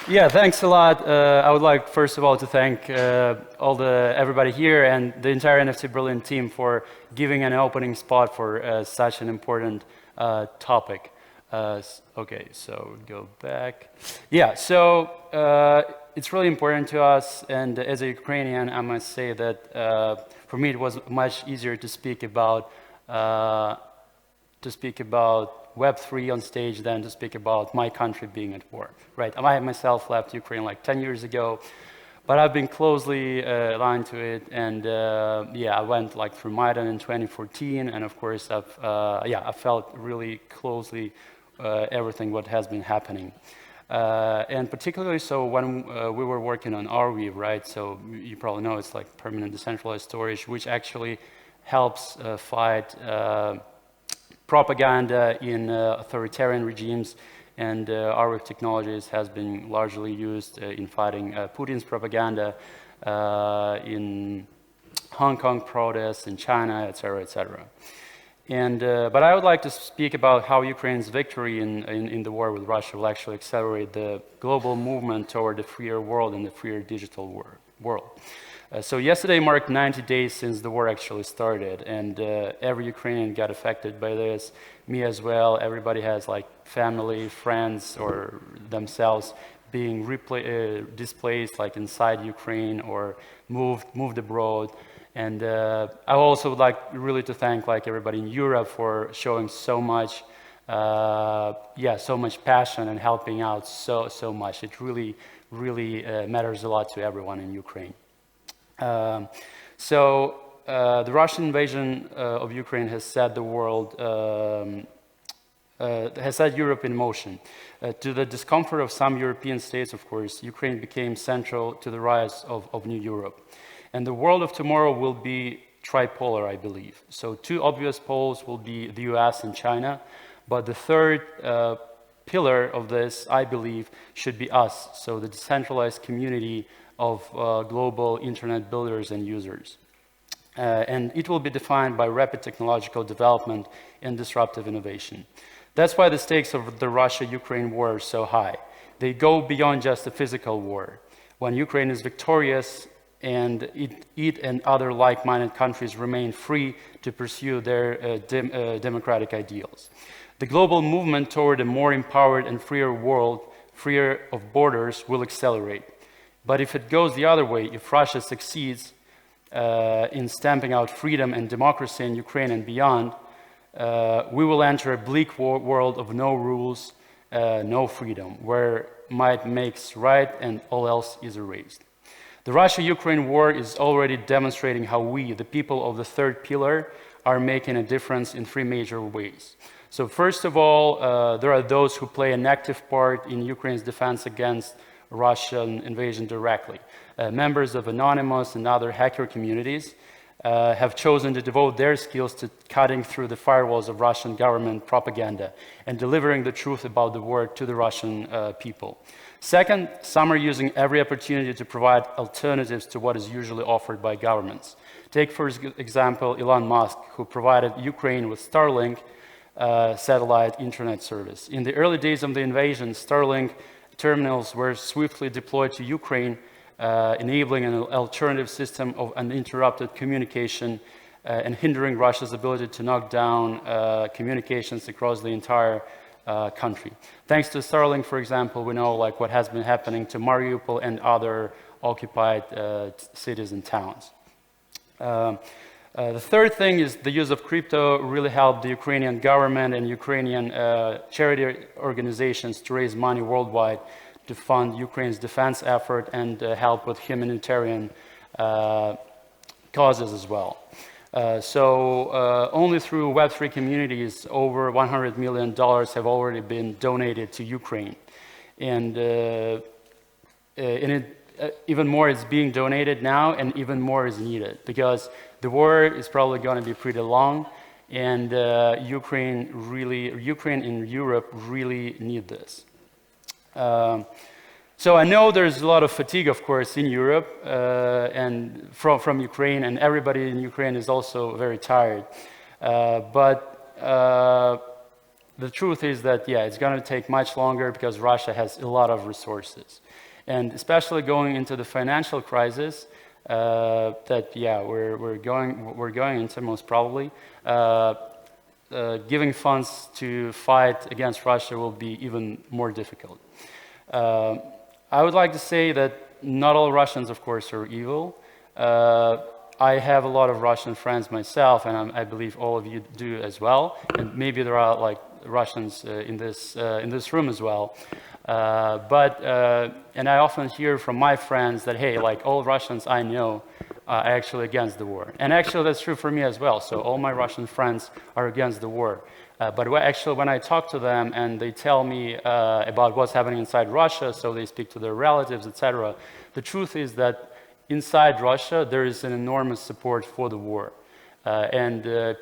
Yeah, thanks a lot. I would like, first of all, to thank everybody here and the entire NFT Berlin team for giving an opening spot for such an important topic. Okay, so go back. Yeah, so it's really important to us, and as a Ukrainian, I must say that for me it was much easier to speak about Web3 on stage than to speak about my country being at war, right? I myself left Ukraine like 10 years ago, but I've been closely aligned to it, and yeah, I went like through Maidan in 2014, and of course I felt really closely everything what has been happening. And particularly so when we were working on Arweave, right? So you probably know it's like permanent decentralized storage, which actually helps fight propaganda in authoritarian regimes, and Arweave technologies has been largely used in fighting Putin's propaganda in Hong Kong protests, in China, etc., etc. And but I would like to speak about how Ukraine's victory in the war with Russia will actually accelerate the global movement toward a freer world and a freer digital world. So yesterday marked 90 days since the war actually started, and every Ukrainian got affected by this, me as well. Everybody has like family, friends, or themselves being displaced like inside Ukraine or moved abroad. And I also would like really to thank like everybody in Europe for showing so much, so much passion and helping out so much. It really matters a lot to everyone in Ukraine. The Russian invasion of Ukraine has set the world, has set Europe in motion. To the discomfort of some European states, of course, Ukraine became central to the rise of New Europe. And the world of tomorrow will be tripolar, I believe. So two obvious poles will be the US and China, but the third pillar of this, I believe, should be us, so the decentralized community of global internet builders and users. And it will be defined by rapid technological development and disruptive innovation. That's why the stakes of the Russia-Ukraine war are so high. They go beyond just a physical war. When Ukraine is victorious and it and other like-minded countries remain free to pursue their democratic ideals. The global movement toward a more empowered and freer world, freer of borders, will accelerate. But if it goes the other way, if Russia succeeds in stamping out freedom and democracy in Ukraine and beyond, we will enter a bleak world of no rules, no freedom, where might makes right and all else is erased. The Russia-Ukraine war is already demonstrating how we, the people of the third pillar, are making a difference in three major ways. So first of all, there are those who play an active part in Ukraine's defense against Russian invasion directly. Members of anonymous and other hacker communities have chosen to devote their skills to cutting through the firewalls of Russian government propaganda and delivering the truth about the war to the Russian people. Second, some are using every opportunity to provide alternatives to what is usually offered by governments. Take, for example, Elon Musk, who provided Ukraine with Starlink satellite internet service. In the early days of the invasion, Starlink terminals were swiftly deployed to Ukraine, enabling an alternative system of uninterrupted communication and hindering Russia's ability to knock down communications across the entire country. Thanks to Starlink, for example, we know like what has been happening to Mariupol and other occupied cities and towns. The third thing is the use of crypto really helped the Ukrainian government and Ukrainian charity organizations to raise money worldwide to fund Ukraine's defense effort and help with humanitarian causes as well. Only through Web3 communities, over $100 million have already been donated to Ukraine. And even more is being donated now, and even more is needed, because the war is probably going to be pretty long, and Ukraine and Europe really need this. So I know there's a lot of fatigue, of course, in Europe and from Ukraine, and everybody in Ukraine is also very tired. But the truth is that, yeah, it's going to take much longer because Russia has a lot of resources. And especially going into the financial crisis that, yeah, we're going into most probably, giving funds to fight against Russia will be even more difficult. I would like to say that not all Russians, of course, are evil. I have a lot of Russian friends myself, and I believe all of you do as well. And maybe there are like Russians in this room as well. And I often hear from my friends that, hey, like all Russians I know are actually against the war. And actually that's true for me as well. So all my Russian friends are against the war. But actually when I talk to them and they tell me about what's happening inside Russia, so they speak to their relatives, etc., the truth is that inside Russia there is an enormous support for the war.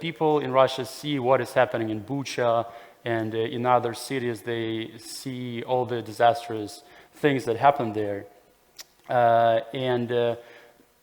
People in Russia see what is happening in Bucha, and in other cities they see all the disastrous things that happen there.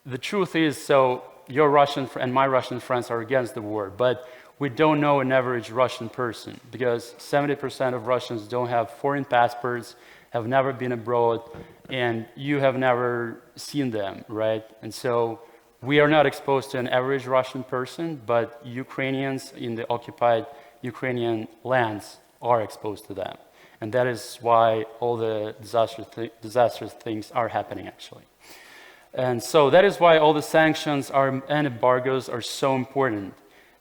The truth is, so your Russian and my Russian friends are against the war, but we don't know an average Russian person, because 70% of Russians don't have foreign passports, have never been abroad, and you have never seen them, right? And so we are not exposed to an average Russian person, but Ukrainians in the occupied Ukrainian lands are exposed to them. And that is why all the disastrous things are happening, actually. And so that is why all the sanctions and embargoes are so important.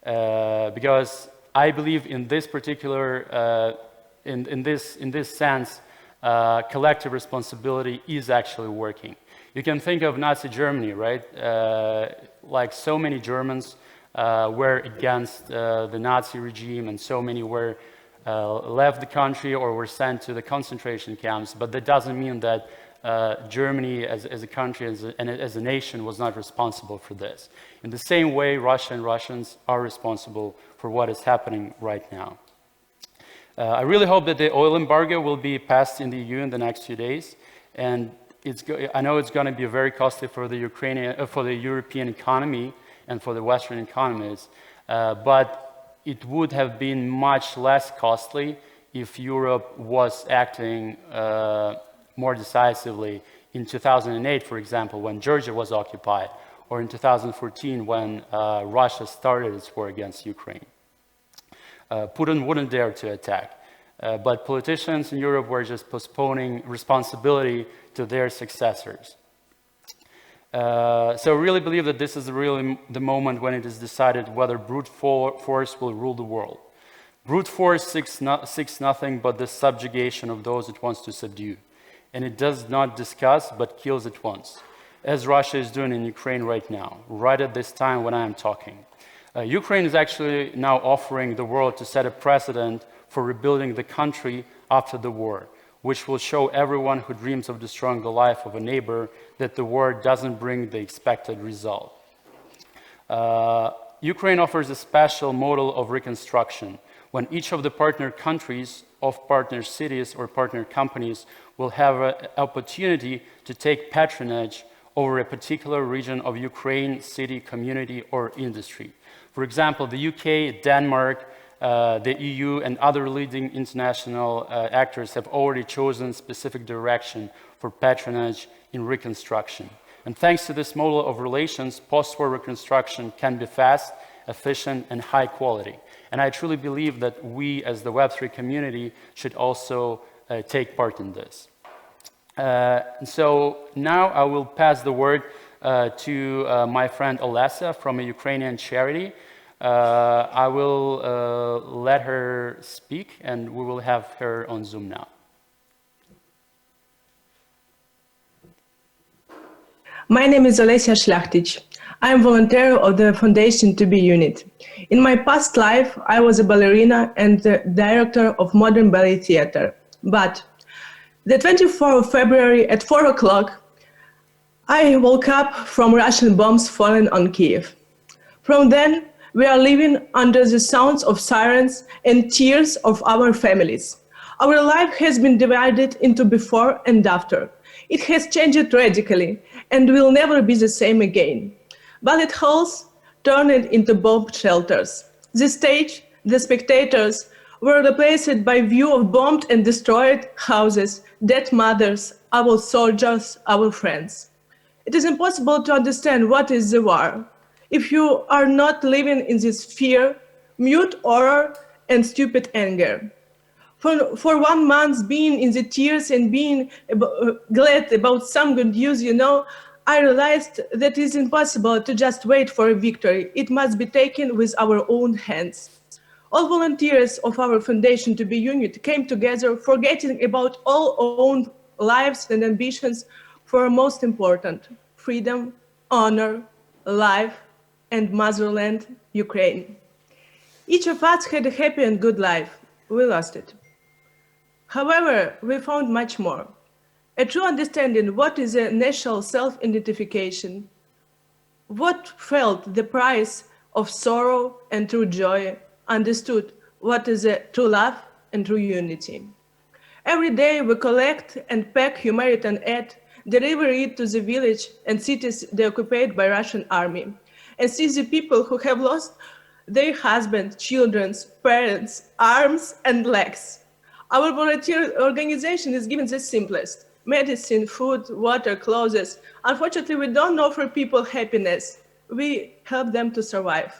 Because I believe in this particular, in this sense, collective responsibility is actually working. You can think of Nazi Germany, right? Like so many Germans were against the Nazi regime, and so many were left the country or were sent to the concentration camps, but that doesn't mean that Germany as a country and as a nation was not responsible for this. In the same way, Russia and Russians are responsible for what is happening right now. I really hope that the oil embargo will be passed in the EU in the next few days, and I know it's going to be very costly for the European economy and for the Western economies, but it would have been much less costly if Europe was acting more decisively in 2008, for example, when Georgia was occupied, or in 2014 when Russia started its war against Ukraine. Putin wouldn't dare to attack, but politicians in Europe were just postponing responsibility to their successors. So I really believe that this is really the moment when it is decided whether brute force will rule the world. Brute force seeks nothing but the subjugation of those it wants to subdue. And it does not discuss, but kills at once, as Russia is doing in Ukraine right now, right at this time when I am talking. Ukraine is actually now offering the world to set a precedent for rebuilding the country after the war, which will show everyone who dreams of destroying the life of a neighbor that the war doesn't bring the expected result. Ukraine offers a special model of reconstruction, when each of the partner countries of partner cities or partner companies will have an opportunity to take patronage over a particular region of Ukraine, city, community, or industry. For example, the UK, Denmark, the EU, and other leading international actors have already chosen specific direction for patronage in reconstruction. And thanks to this model of relations, post-war reconstruction can be fast, efficient, and high quality. And I truly believe that we, as the Web3 community, should also take part in this. So now I will pass the word to my friend Olessya from a Ukrainian charity. I will let her speak, and we will have her on Zoom now. My name is Olessya Shlyakhtych. I am volunteer of the Foundation To Be Unit. In my past life, I was a ballerina and the director of modern ballet theater. But the 24th of February at 4 o'clock, I woke up from Russian bombs falling on Kiev. From then, we are living under the sounds of sirens and tears of our families. Our life has been divided into before and after. It has changed radically and will never be the same again. Ballet halls turned into bomb shelters. The stage, the spectators were replaced by view of bombed and destroyed houses, dead mothers, our soldiers, our friends. It is impossible to understand what is the war if you are not living in this fear, mute horror, and stupid anger. For 1 month, being in the tears and being glad about some good news, I realized that it is impossible to just wait for a victory. It must be taken with our own hands. All volunteers of our foundation to be unit came together, forgetting about all own lives and ambitions for most important, freedom, honor, life, and motherland, Ukraine. Each of us had a happy and good life. We lost it. However, we found much more. A true understanding what is a national self-identification, what felt the price of sorrow and true joy, understood what is a true love and true unity. Every day we collect and pack humanitarian aid, deliver it to the village and cities occupied by Russian army, and see the people who have lost their husbands, children, parents, arms and legs. Our volunteer organization is given the simplest: medicine, food, water, clothes. Unfortunately, we don't offer people happiness. We help them to survive.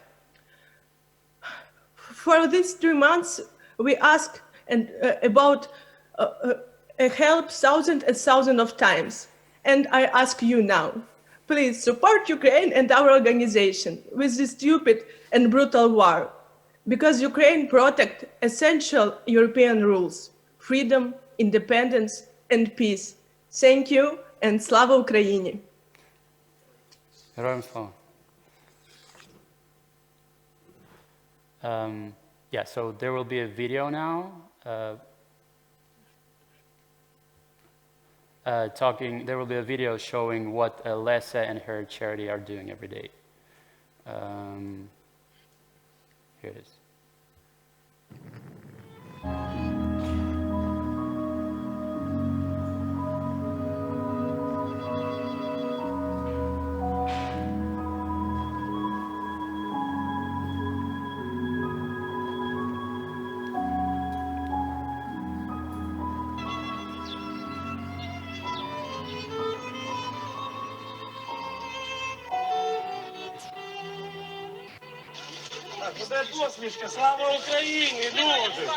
For these 3 months, we ask about help thousands and thousands of times. And I ask you now, please support Ukraine and our organization with this stupid and brutal war, because Ukraine protects essential European rules, freedom, independence, and peace. Thank you, and Slava Ukraini! Героям слава. Yeah, so there will be a video now there will be a video showing what Olessya and her charity are doing every day. Here it is. Буде посмішка, слава Україні, люди!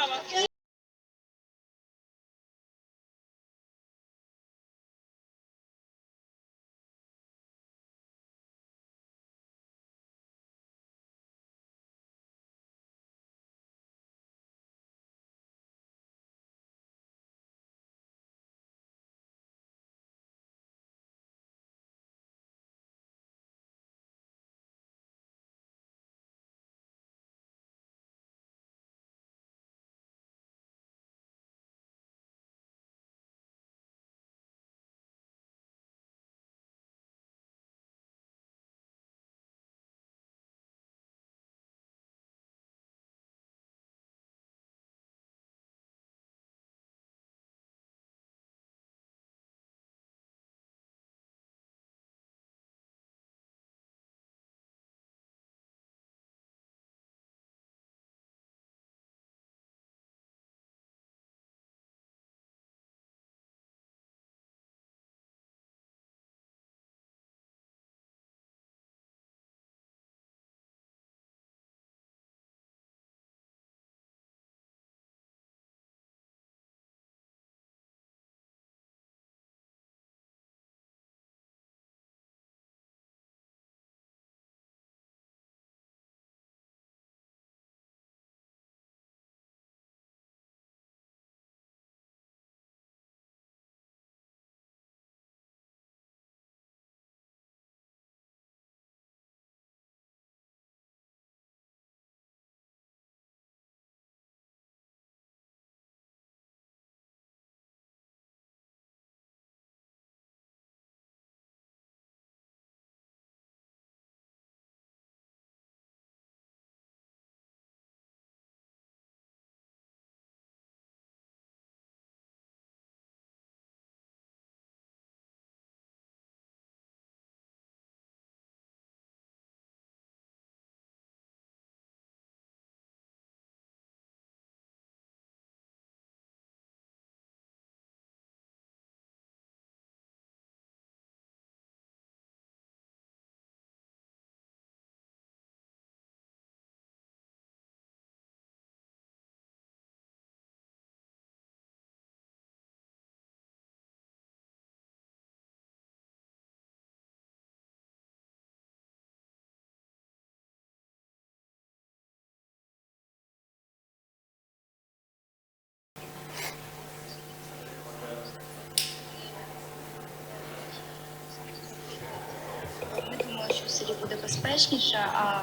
селі буде безпечніше, а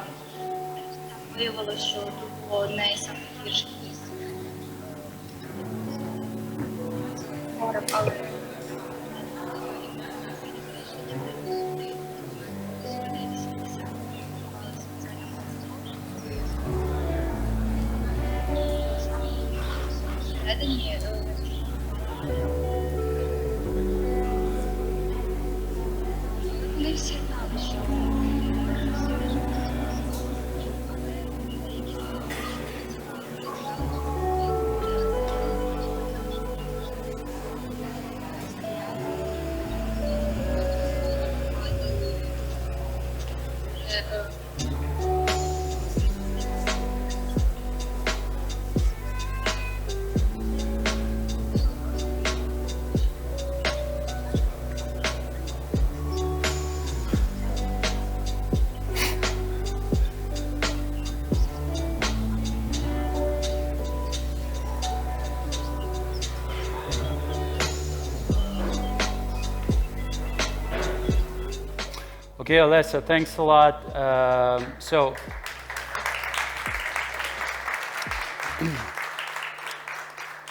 виявилося, що тут було не найгірше місце. Але всередині не всі знали, що Okay, Olessya, thanks a lot.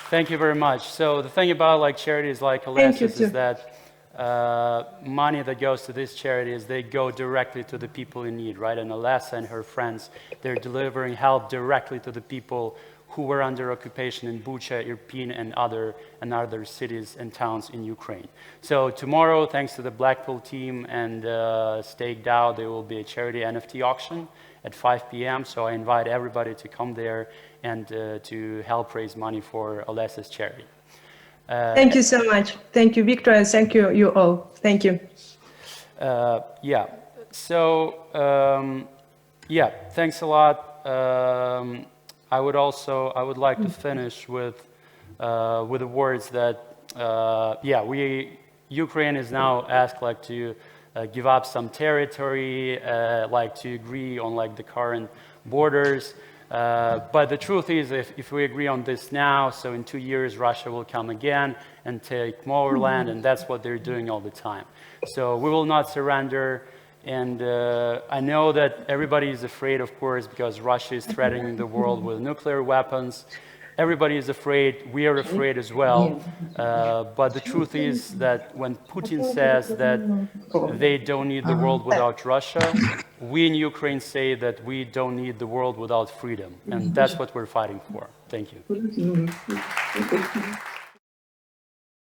Thank you very much. So the thing about like charities like Olessya's is that money that goes to this charities, they go directly to the people in need, right? And Olessya and her friends, they're delivering help directly to the people who were under occupation in Bucha, Irpin, and other cities and towns in Ukraine. So tomorrow, thanks to the Blackpool team and Staked Out, there will be a charity NFT auction at 5 p.m. So I invite everybody to come there and to help raise money for Olessya's charity. Thank you so much. Thank you, Viktor, and thank you all. Thank you. Yeah. So yeah, thanks a lot. I would like to finish with the words that Ukraine is now asked like to give up some territory, like to agree on like the current borders. But the truth is, if we agree on this now, so in 2 years Russia will come again and take more land, and that's what they're doing all the time. So we will not surrender. And I know that everybody is afraid, of course, because Russia is threatening the world with nuclear weapons. Everybody is afraid. We are afraid as well. But the truth is that when Putin says that they don't need the world without Russia, we in Ukraine say that we don't need the world without freedom. And that's what we're fighting for. Thank you.